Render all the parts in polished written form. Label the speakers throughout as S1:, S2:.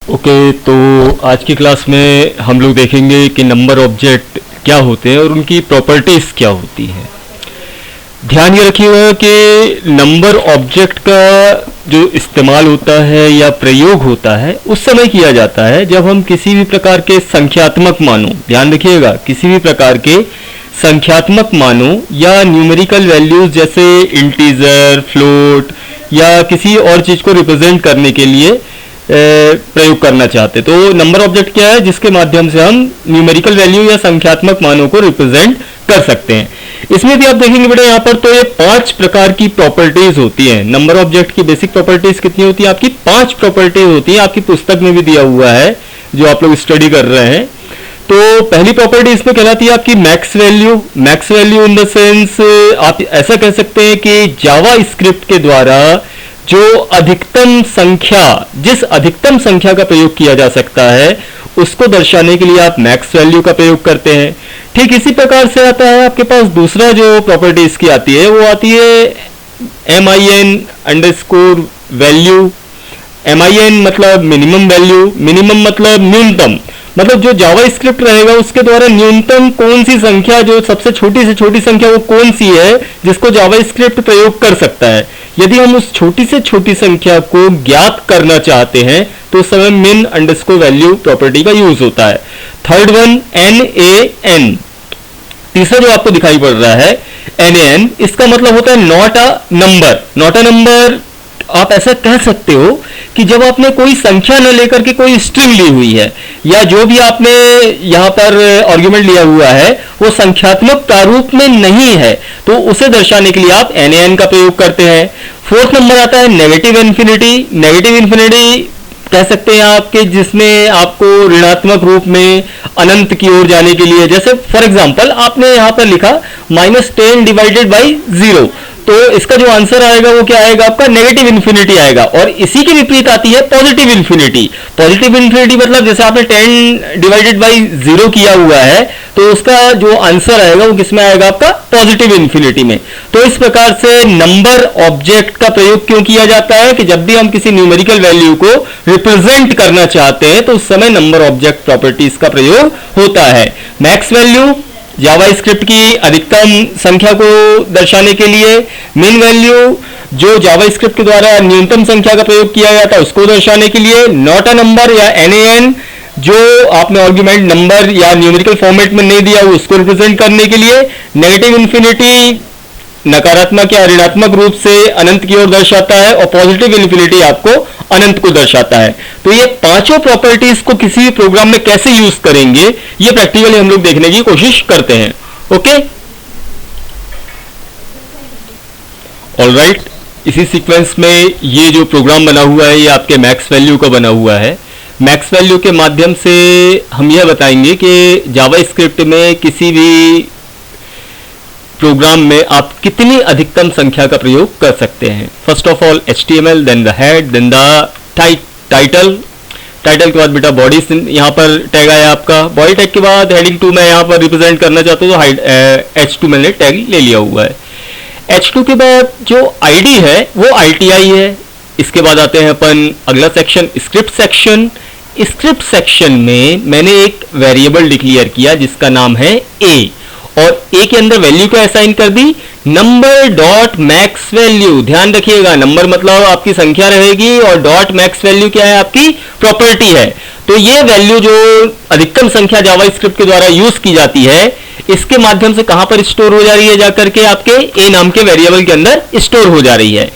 S1: Okay, तो आज की क्लास में हम लोग देखेंगे कि नंबर ऑब्जेक्ट क्या होते हैं और उनकी प्रॉपर्टीज क्या होती हैं। ध्यान ये रखिएगा कि नंबर ऑब्जेक्ट का जो इस्तेमाल होता है या प्रयोग होता है उस समय किया जाता है जब हम किसी भी प्रकार के संख्यात्मक मानों, ध्यान रखिएगा, किसी भी प्रकार के संख्यात्मक मानों या न्यूमेरिकल वैल्यूज जैसे इंटीजर, फ्लोट या किसी और चीज को रिप्रेजेंट करने के लिए प्रयोग करना चाहते। तो नंबर ऑब्जेक्ट क्या है? जिसके माध्यम से हम न्यूमेरिकल वैल्यू या संख्यात्मक मानों को रिप्रेजेंट कर सकते हैं। इसमें भी आप देखेंगे बेटा यहाँ पर तो ये 5 प्रकार की प्रॉपर्टीज होती हैं। नंबर ऑब्जेक्ट की बेसिक प्रॉपर्टीज कितनी होती है? आपकी 5 प्रॉपर्टीज होती है। आपकी पुस्तक में भी दिया हुआ है जो आप लोग स्टडी कर रहे हैं। तो पहली प्रॉपर्टी इसमें कहलाती है आपकी max value. Max value in the sense आप ऐसा कह सकते हैं कि जावा स्क्रिप्ट के द्वारा जो अधिकतम संख्या, जिस अधिकतम संख्या का प्रयोग किया जा सकता है उसको दर्शाने के लिए आप मैक्स वैल्यू का प्रयोग करते हैं। ठीक इसी प्रकार से आता है आपके पास दूसरा जो प्रॉपर्टी इसकी आती है वो आती है min_वैल्यू। min मतलब मिनिमम वैल्यू, मिनिमम मतलब न्यूनतम, मतलब जो जावा स्क्रिप्ट रहेगा उसके द्वारा न्यूनतम कौन सी संख्या, जो सबसे छोटी से छोटी संख्या वो कौन सी है जिसको जावा स्क्रिप्ट प्रयोग कर सकता है। यदि हम उस छोटी से छोटी संख्या को ज्ञात करना चाहते हैं तो उस समय min_वैल्यू प्रॉपर्टी का यूज होता है। Third one nan। तीसरा जो आपको दिखाई पड़ रहा है nan, इसका मतलब होता है not a number. Not a number आप ऐसा कह सकते हो कि जब आपने कोई संख्या न लेकर के कोई स्ट्रिंग ली हुई है या जो भी आपने यहाँ पर आर्गुमेंट लिया हुआ है वो संख्यात्मक प्रारूप में नहीं है तो उसे दर्शाने के लिए आप nan का प्रयोग करते हैं। फोर्थ नंबर आता है नेगेटिव इन्फिनिटी। नेगेटिव इन्फिनिटी कह सकते हैं आपके जिसमें आपको ऋणात्मक रूप में अनंत की ओर जाने के लिए, जैसे फॉर एग्जांपल आपने यहाँ पर लिखा -10 डिवाइडेड बाई 0, तो इसका जो आंसर आएगा वो क्या आएगा? आपका नेगेटिव इन्फिनिटी आएगा। और इसी के विपरीत आती है पॉजिटिव इन्फिनिटी। पॉजिटिव इन्फिनिटी मतलब जैसे आपने 10 डिवाइडेड बाई 0 किया हुआ है तो उसका जो आंसर आएगा वो किसमें आएगा? आपका पॉजिटिव इन्फिनिटी में। तो इस प्रकार से नंबर ऑब्जेक्ट का प्रयोग क्यों किया जाता है कि जब भी हम किसी न्यूमेरिकल वैल्यू को रिप्रेजेंट करना चाहते हैं तो उस समय नंबर ऑब्जेक्ट प्रॉपर्टीज का प्रयोग होता है। मैक्स वैल्यू जावा स्क्रिप्ट की अधिकतम संख्या को दर्शाने के लिए, मिन वैल्यू जो जावा स्क्रिप्ट के द्वारा न्यूनतम संख्या का प्रयोग किया जाता है उसको दर्शाने के लिए, नॉट अ नंबर या nan जो आपने आर्गुमेंट नंबर या न्यूमेरिकल फॉर्मेट में नहीं दिया उसको रिप्रेजेंट करने के लिए, नेगेटिव इन्फिनिटी नकारात्मक या ऋणात्मक रूप से अनंत की ओर दर्शाता है और पॉजिटिव इन्फिनिटी आपको अनंत को दर्शाता है। तो ये पांचों प्रॉपर्टीज को किसी भी प्रोग्राम में कैसे यूज करेंगे ये प्रैक्टिकली हम लोग देखने की कोशिश करते हैं। Okay, alright. इसी सीक्वेंस में ये जो प्रोग्राम बना हुआ है ये आपके मैक्स वैल्यू का बना हुआ है। मैक्स वैल्यू के माध्यम से हम यह बताएंगे कि जावा स्क्रिप्ट में किसी भी प्रोग्राम में आप कितनी अधिकतम संख्या का प्रयोग कर सकते हैं। First of all HTML, then the head, then the title. Title के बाद बेटा बॉडी यहाँ पर टैग आया आपका। बॉडी टैग के बाद हेडिंग 2 मैं यहाँ पर रिप्रेजेंट करना चाहता हूँ तो H2 मैंने टैग ले लिया हुआ है। H2 के बाद जो ID है वो ITI है। इसके बाद आते हैं अपन अगला section script section. Script section में मैंने एक वेरिएबल डिक्लेयर किया जिसका नाम है A और A के अंदर वैल्यू को असाइन कर the number dot max value. ध्यान रखिएगा, नंबर मतलब आपकी संख्या रहेगी और डॉट मैक्स वैल्यू क्या है? आपकी प्रॉपर्टी है। तो ये वैल्यू जो अधिकतम संख्या जावा स्क्रिप्ट के द्वारा यूज की जाती है इसके माध्यम से कहां पर स्टोर हो जा रही है? जाकर के आपके A नाम के वेरिएबल के अंदर स्टोर हो जा रही है।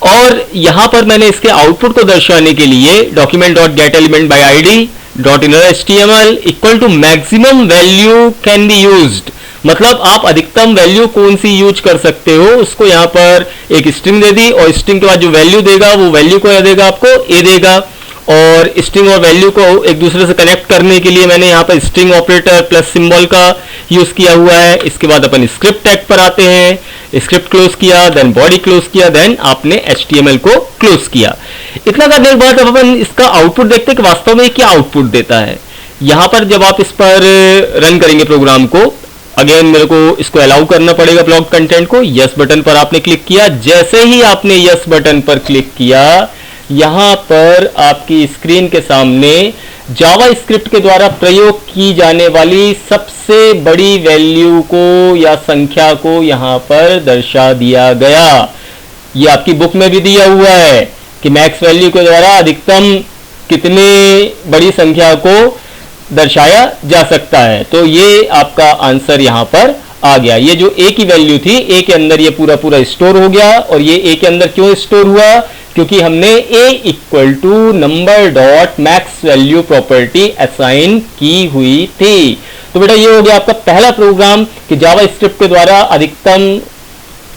S1: और यहां पर मैंने इसके आउटपुट को दर्शाने के लिए document dot get element by ID dot inner HTML equal to maximum value can be used, मतलब आप अधिकतम वैल्यू कौन सी यूज कर सकते हो उसको यहाँ पर एक स्ट्रिंग दे दी और स्ट्रिंग के बाद जो वैल्यू देगा वो वैल्यू को देगा आपको A देगा। और स्ट्रिंग और वैल्यू को एक दूसरे से कनेक्ट करने के लिए मैंने यहाँ पर स्ट्रिंग ऑपरेटर प्लस सिंबल का यूज किया हुआ है। इसके बाद अपन स्क्रिप्ट टैग पर आते हैं। स्क्रिप्ट क्लोज किया, देन बॉडी क्लोज किया, देन आपने HTML को क्लोज किया। इतना करने के बाद अब अपन इसका आउटपुट देखते हैं कि वास्तव में क्या आउटपुट देता है। यहाँ पर जब आप इस पर रन करेंगे प्रोग्राम को, अगेन मेरे को इसको अलाउ करना पड़ेगा ब्लॉक कंटेंट को। यस बटन पर आपने क्लिक किया। जैसे ही आपने यस बटन पर क्लिक किया यहां पर आपकी स्क्रीन के सामने जावा स्क्रिप्ट के द्वारा प्रयोग की जाने वाली सबसे बड़ी वैल्यू को या संख्या को यहां पर दर्शा दिया गया। ये आपकी बुक में भी दिया हुआ है कि मैक्स वैल्यू के द्वारा अधिकतम कितने बड़ी संख्या को दर्शाया जा सकता है। तो ये आपका आंसर यहां पर आ गया। ये जो ए की वैल्यू थी, ए के अंदर ये पूरा पूरा स्टोर हो गया। और ये ए के अंदर क्यों स्टोर हुआ? क्योंकि हमने a equal to number dot max value property assign की हुई थी। तो बेटा ये हो गया आपका पहला प्रोग्राम कि जावा स्क्रिप्ट के द्वारा अधिकतम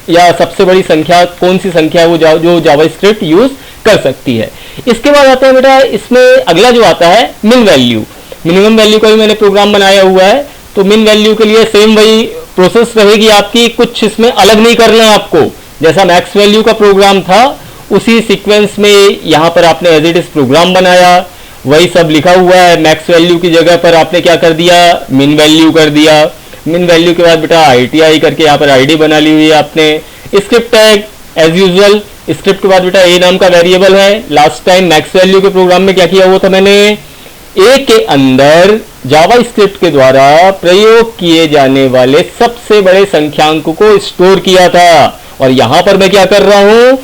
S1: या सबसे बड़ी संख्या कौन सी संख्या वो जो जावा स्क्रिप्ट यूज कर सकती है। इसके बाद आता है बेटा इसमें अगला जो आता है मिन वैल्यू। मिनिमम वैल्यू का भी मैंने प्रोग्राम बनाया हुआ है। तो मिन वैल्यू के लिए सेम वही प्रोसेस रहेगी आपकी, कुछ इसमें अलग नहीं करना आपको। जैसा मैक्स वैल्यू का प्रोग्राम था उसी सीक्वेंस में यहां पर आपने एज इट इज प्रोग्राम बनाया, वही सब लिखा हुआ है। मैक्स वैल्यू की जगह पर आपने क्या कर दिया? मिन वैल्यू कर दिया। मिन वैल्यू के बाद बेटा ITI करके यहाँ पर ID बना ली हुई है आपने। Script tag as usual, script के बाद बेटा ए नाम का वेरिएबल है। लास्ट टाइम मैक्स वैल्यू के प्रोग्राम में क्या किया हुआ था मैंने? ए के अंदर जावा स्क्रिप्ट के द्वारा प्रयोग किए जाने वाले सबसे बड़े संख्यांक को स्टोर किया था। और यहां पर मैं क्या कर रहा हूं?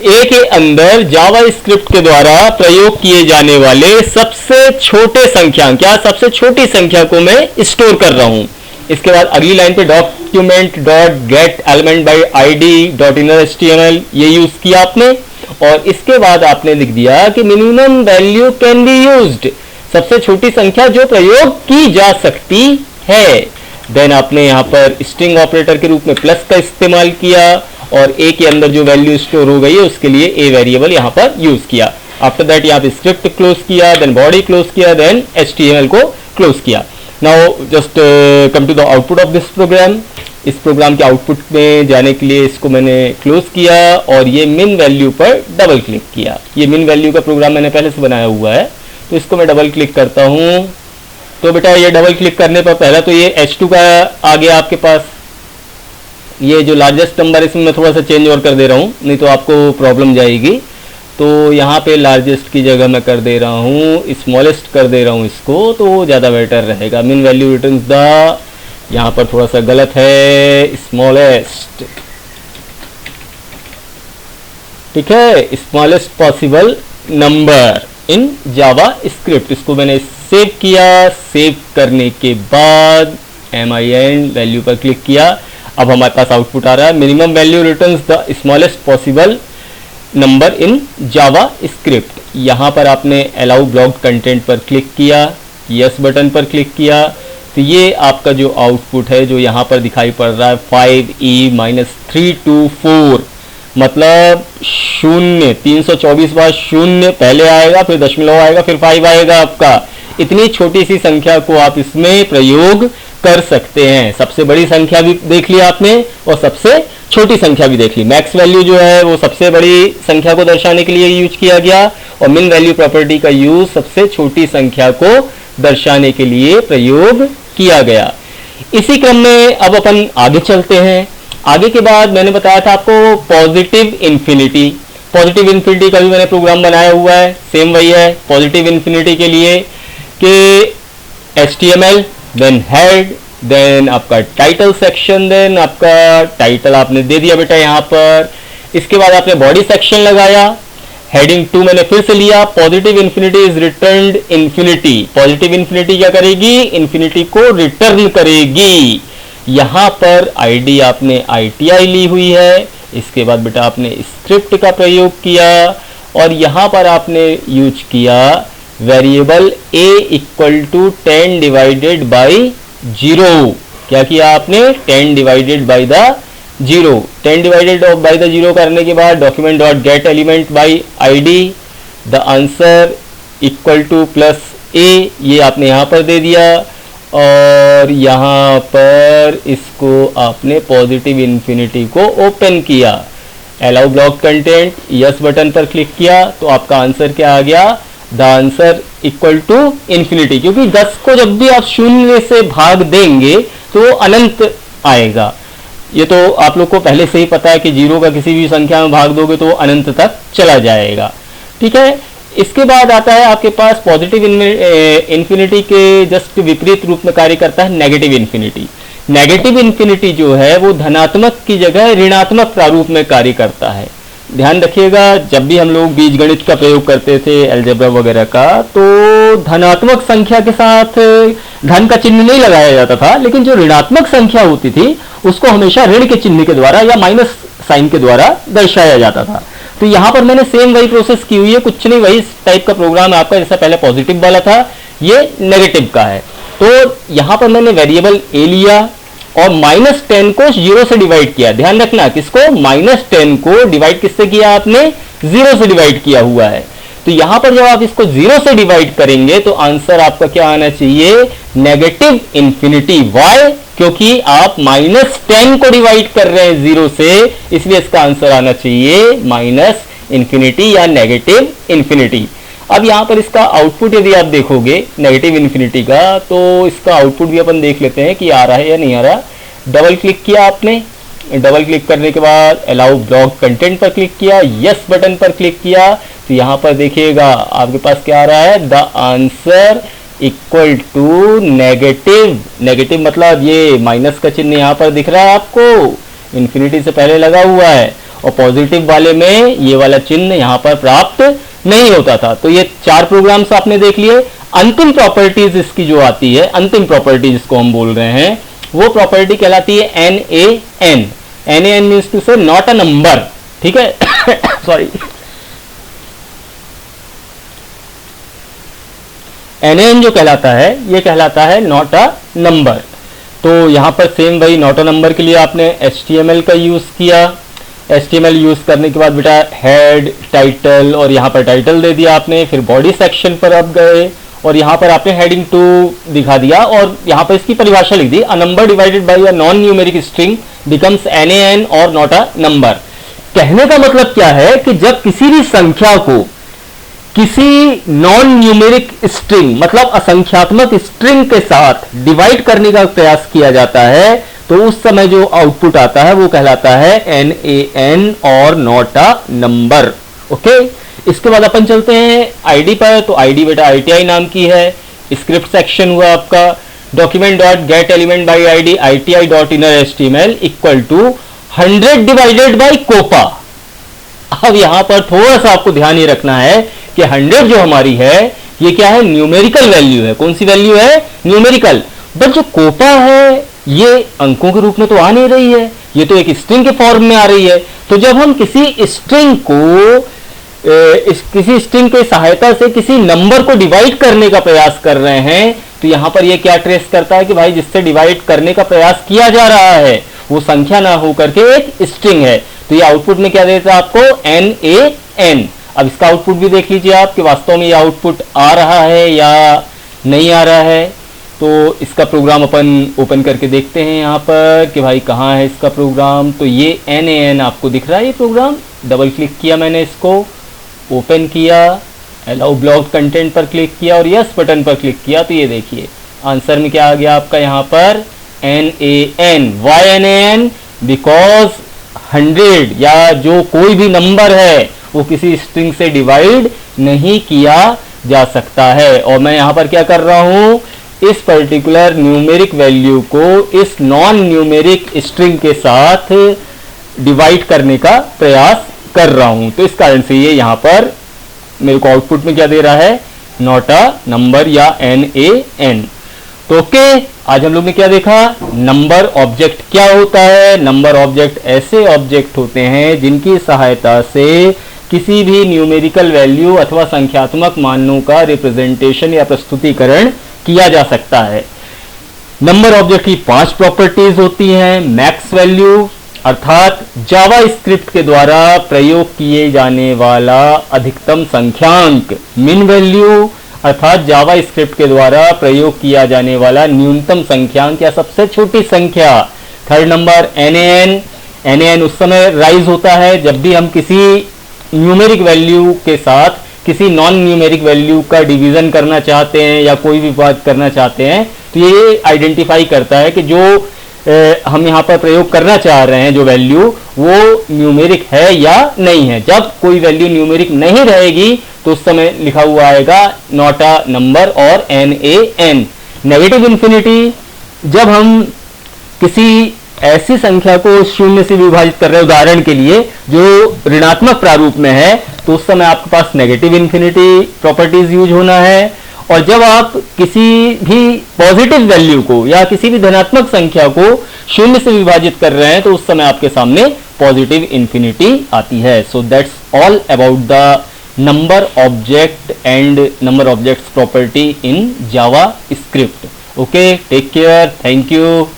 S1: ए के अंदर जावा स्क्रिप्ट के द्वारा प्रयोग किए जाने वाले सबसे छोटे संख्यांक, क्या सबसे छोटी संख्या को मैं स्टोर कर रहा हूं। इसके बाद अगली लाइन पे document dot get element by ID dot inner HTML ये यूज किया आपने। और इसके बाद आपने लिख दिया कि minimum value can be used, सबसे छोटी संख्या जो प्रयोग की जा सकती है। देन आपने यहां पर स्ट्रिंग ऑपरेटर के रूप में प्लस का इस्तेमाल किया और ए के अंदर जो वैल्यू स्टोर हो गई है उसके लिए ए वेरिएबल यहां पर यूज किया। आफ्टर दैट यहां पे स्क्रिप्ट क्लोज किया, देन बॉडी क्लोज किया, देन HTML को क्लोज किया। Now just come to the output of this program. इस प्रोग्राम के आउटपुट में जाने के लिए इसको मैंने क्लोज किया और ये मिन वैल्यू पर डबल क्लिक किया। ये मिन वैल्यू का प्रोग्राम मैंने पहले से बनाया हुआ है, तो इसको मैं डबल क्लिक करता हूं। तो बेटा ये डबल क्लिक करने पर पहला तो ये H2 का आ गया आपके पास। ये जो लार्जेस्ट नंबर इसमें मैं थोड़ा सा चेंज और कर दे रहा हूं, नहीं तो आपको प्रॉब्लम जाएगी। तो यहाँ पे लार्जेस्ट की जगह मैं कर दे रहा हूँ स्मॉलेस्ट कर दे रहा हूँ इसको, तो ज़्यादा बेटर रहेगा। मिन वैल्यू रिटर्न्स द, यहाँ पर थोड़ा सा गलत है, स्मॉलेस्ट, ठीक है, smallest possible number in Java script. इसको मैंने सेव किया। सेव करने के बाद MIN वैल्यू पर क्लिक किया। अब हमारे पास आउटपुट आ रहा है minimum value returns the smallest possible number in Java script. यहाँ पर आपने अलाउ ब्लॉक्ड कंटेंट पर क्लिक किया, यस बटन पर क्लिक किया, तो ये आपका जो आउटपुट है जो यहाँ पर दिखाई पड़ रहा है 5E-324, मतलब 0, 324 बार 0 पहले आएगा, फिर दशमलव आएगा, फिर 5 आएगा आपका। इतनी छोटी सी संख्या को आप इसमें प्रयोग कर सकते हैं। सबसे बड़ी संख्या भी देख ली आपने और सबसे छोटी संख्या भी देख ली। मैक्स वैल्यू जो है वो सबसे बड़ी संख्या को दर्शाने के लिए यूज किया गया और मिन वैल्यू प्रॉपर्टी का यूज सबसे छोटी संख्या को दर्शाने के लिए प्रयोग किया गया। इसी क्रम में अब अपन आगे चलते हैं। आगे के बाद मैंने बताया था आपको पॉजिटिव इन्फिनिटी। पॉजिटिव इन्फिनिटी का भी मैंने प्रोग्राम बनाया हुआ है, सेम वही है। पॉजिटिव इन्फिनिटी के लिए कि HTML, देन हेड, देन आपका टाइटल सेक्शन, देन आपका टाइटल आपने दे दिया बेटा यहाँ पर। इसके बाद आपने बॉडी सेक्शन लगाया। हेडिंग 2 मैंने फिर से लिया, positive infinity is returned infinity. Positive infinity क्या करेगी? इन्फिनिटी को रिटर्न करेगी। यहाँ पर ID आपने ITI ली हुई है। इसके बाद बेटा आपने स्क्रिप्ट का प्रयोग किया और यहाँ पर आपने यूज किया variable a equal to 10 divided by 0। क्या किया आपने? 10 divided by the 0। 10 divided by the 0 करने के बाद document dot get element by ID, the answer equal to plus a, ये आपने यहाँ पर दे दिया। और यहाँ पर इसको आपने पॉजिटिव इन्फिनिटी को ओपन किया। Allow block content, yes button पर क्लिक किया तो आपका आंसर क्या आ गया? The answer equal to infinity. क्योंकि 10 को जब भी आप 0 से भाग देंगे तो अनंत आएगा। ये तो आप लोग को पहले से ही पता है कि 0 का किसी भी संख्या में भाग दोगे तो अनंत तक चला जाएगा। ठीक है। इसके बाद आता है आपके पास पॉजिटिव इन्फिनिटी के जस्ट विपरीत रूप में कार्य करता है नेगेटिव इन्फिनिटी। नेगेटिव इन्फिनिटी जो है वो धनात्मक की जगह ऋणात्मक प्रारूप में कार्य करता है। ध्यान रखिएगा, जब भी हम लोग बीजगणित का प्रयोग करते थे अलजेब्रा वगैरह का, तो धनात्मक संख्या के साथ धन का चिन्ह नहीं लगाया जाता था, लेकिन जो ऋणात्मक संख्या होती थी उसको हमेशा ऋण के चिन्ह के द्वारा या माइनस साइन के द्वारा दर्शाया जाता था। तो यहां पर मैंने सेम वही प्रोसेस की हुई है, कुछ नहीं, वही टाइप का प्रोग्राम है आपका, जैसा पहले पॉजिटिव वाला था ये नेगेटिव का है। तो यहां पर मैंने वेरिएबल ए लिया और -10 को 0 से डिवाइड किया। ध्यान रखना, किसको? -10 को डिवाइड किससे किया आपने? 0 से डिवाइड किया हुआ है। तो यहां पर जब आप इसको 0 से डिवाइड करेंगे तो आंसर आपका क्या आना चाहिए? Negative infinity. वाई? क्योंकि आप -10 को डिवाइड कर रहे हैं 0 से, इसलिए इसका आंसर आना चाहिए -इंफिनिटी या नेगेटिव इंफिनिटी। अब यहां पर इसका आउटपुट यदि आप देखोगे नेगेटिव इंफिनिटी का, तो इसका आउटपुट भी अपन देख लेते हैं कि आ रहा है या नहीं आ रहा। डबल क्लिक किया आपने, डबल क्लिक करने के बाद अलाउ ब्लॉक कंटेंट पर क्लिक किया, यस बटन पर क्लिक किया, तो यहां पर देखिएगा आपके पास क्या आ रहा है? The answer equal to negative. Negative मतलब ये माइनस का चिन्ह यहां पर दिख रहा है आपको, इंफिनिटी से पहले लगा हुआ है, और पॉजिटिव वाले में ये वाला चिन्ह यहां पर प्राप्त नहीं होता था। तो ये 4 प्रोग्राम्स आपने देख लिए। अंतिम प्रॉपर्टीज इसकी जो आती है, अंतिम प्रॉपर्टी जिसको हम बोल रहे हैं, वो प्रॉपर्टी कहलाती है NaN। NaN मीन्स टू से नॉट अ नंबर, ठीक है। सॉरी, NaN जो कहलाता है ये कहलाता है नॉट अ नंबर। तो यहां पर सेम वही नॉट अ नंबर के लिए आपने HTML का यूज किया। HTML यूज करने के बाद बेटा हेड, टाइटल, और यहाँ पर टाइटल दे दिया आपने, फिर बॉडी सेक्शन पर आप गए और यहाँ पर आपने हेडिंग 2 दिखा दिया और यहाँ पर इसकी परिभाषा लिख दी, a number divided by a non numeric string becomes NaN और नॉट अ नंबर। कहने का मतलब क्या है कि जब किसी भी संख्या को किसी नॉन न्यूमेरिक स्ट्रिंग मतलब असंख्यात्मक स्ट्रिंग के साथ डिवाइड करने का प्रयास किया जाता है, तो उस समय जो आउटपुट आता है वो कहलाता है NaN और नॉट अ नंबर। ओके, इसके बाद अपन चलते हैं आईडी पर। तो आईडी बेटा ITI नाम की है। स्क्रिप्ट सेक्शन हुआ आपका document dot get element by ID ITI dot inner HTML equal to 100 divided by कोपा। अब यहां पर थोड़ा सा आपको ध्यान ये रखना है कि 100 जो हमारी है ये क्या है? न्यूमेरिकल वैल्यू है। कौन सी वैल्यू है? न्यूमेरिकल। बट जो कोपा है ये अंकों के रूप में तो आ नहीं रही है, ये तो एक स्ट्रिंग के फॉर्म में आ रही है। तो जब हम किसी स्ट्रिंग को किसी स्ट्रिंग की सहायता से किसी नंबर को डिवाइड करने का प्रयास कर रहे हैं, तो यहां पर ये क्या ट्रेस करता है कि भाई जिससे डिवाइड करने का प्रयास किया जा रहा है वो संख्या ना हो करके एक स्ट्रिंग है। तो ये आउटपुट में क्या देता है आपको? NaN। अब इसका आउटपुट भी देख लीजिए आप कि वास्तव में ये आउटपुट आ रहा है या नहीं आ रहा है। तो इसका प्रोग्राम अपन ओपन करके देखते हैं यहाँ पर कि भाई कहाँ है इसका प्रोग्राम। तो ये NaN आपको दिख रहा है ये प्रोग्राम। डबल क्लिक किया मैंने, इसको ओपन किया, अलाउ ब्लॉक कंटेंट पर क्लिक किया और यस बटन पर क्लिक किया, तो ये देखिए आंसर में क्या आ गया आपका यहाँ पर? NaN। Y NaN? बिकॉज 100 या जो कोई भी नंबर है वो किसी स्ट्रिंग से डिवाइड नहीं किया जा सकता है। और मैं यहाँ पर क्या कर रहा हूँ? इस पर्टिकुलर न्यूमेरिक वैल्यू को इस नॉन न्यूमेरिक स्ट्रिंग के साथ डिवाइड करने का प्रयास कर रहा हूं। तो इस कारण से ये यहां पर मेरे को आउटपुट में क्या दे रहा है? नॉट अ नंबर या NaN। तो ओके, आज हम लोग ने क्या देखा? नंबर ऑब्जेक्ट क्या होता है? नंबर ऑब्जेक्ट ऐसे ऑब्जेक्ट होते हैं जिनकी सहायता से किसी भी न्यूमेरिकल वैल्यू अथवा संख्यात्मक मानों का रिप्रेजेंटेशन या प्रस्तुतिकरण किया जा सकता है। नंबर ऑब्जेक्ट की 5 प्रॉपर्टीज होती हैं। मैक्स वैल्यू अर्थात जावा स्क्रिप्ट के द्वारा प्रयोग किए जाने वाला अधिकतम संख्यांक। मिन वैल्यू अर्थात जावा स्क्रिप्ट के द्वारा प्रयोग किया जाने वाला न्यूनतम संख्यांक या सबसे छोटी संख्या। Third number NaN। NaN उस समय राइज होता है जब भी हम किसी न्यूमेरिक वैल्यू के साथ किसी नॉन न्यूमेरिक वैल्यू का डिवीजन करना चाहते हैं या कोई भी बात करना चाहते हैं, तो ये आइडेंटिफाई करता है कि जो हम यहाँ पर प्रयोग करना चाह रहे हैं जो वैल्यू, वो न्यूमेरिक है या नहीं है। जब कोई वैल्यू न्यूमेरिक नहीं रहेगी तो उस समय लिखा हुआ आएगा नॉट अ नंबर और NaN। नेगेटिव इन्फिनिटी, जब हम किसी ऐसी संख्या को शून्य से विभाजित कर रहे हैं, उदाहरण के लिए जो ऋणात्मक प्रारूप में है, तो उस समय आपके पास नेगेटिव इन्फिनिटी प्रॉपर्टीज यूज होना है। और जब आप किसी भी पॉजिटिव वैल्यू को या किसी भी धनात्मक संख्या को शून्य से विभाजित कर रहे हैं, तो उस समय आपके सामने पॉजिटिव इन्फिनिटी आती है। So that's all about the number object and number objects property in JavaScript. Okay, take care, thank you.